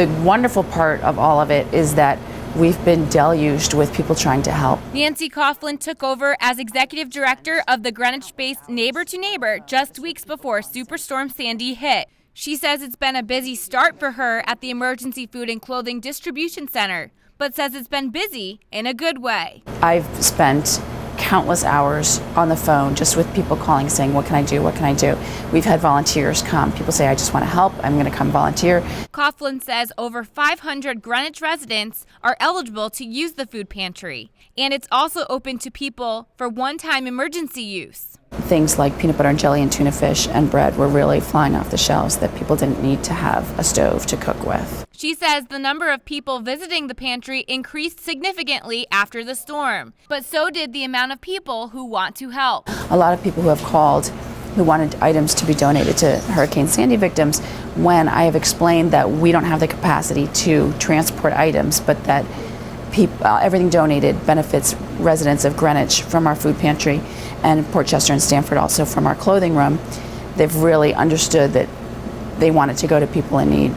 The wonderful part of all of it is that we've been deluged with people trying to help. Nancy Coughlin took over as executive director of the Greenwich-based Neighbor to Neighbor just weeks before Superstorm Sandy hit. She says it's been a busy start for her at the Emergency Food and Clothing Distribution Center, but says it's been busy in a good way. I've spent countless hours on the phone just with people calling saying, what can I do, what can I do? We've had volunteers come. People say, I just want to help, I'm going to come volunteer. Coughlin says over 500 Greenwich residents are eligible to use the food pantry, and it's also open to people for one-time emergency use. Things like peanut butter and jelly and tuna fish and bread were really flying off the shelves that people didn't need to have a stove to cook with. She says the number of people visiting the pantry increased significantly after the storm, but so did the amount of people who want to help. A lot of people who have called who wanted items to be donated to Hurricane Sandy victims when I have explained that we don't have the capacity to transport items, but that everything donated benefits residents of Greenwich from our food pantry and Port Chester and Stamford also from our clothing room. They've really understood that they want it to go to people in need.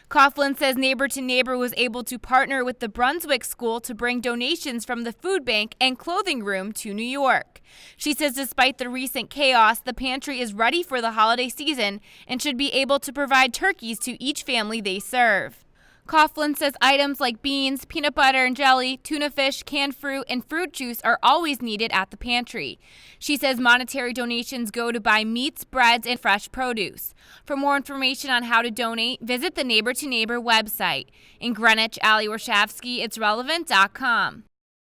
Coughlin says Neighbor to Neighbor was able to partner with the Brunswick School to bring donations from the food bank and clothing room to New York. She says despite the recent chaos, the pantry is ready for the holiday season and should be able to provide turkeys to each family they serve. Coughlin says items like beans, peanut butter and jelly, tuna fish, canned fruit, and fruit juice are always needed at the pantry. She says monetary donations go to buy meats, breads, and fresh produce. For more information on how to donate, visit the Neighbor to Neighbor website. In Greenwich, Ali Warshawski, It'sRelevant.com.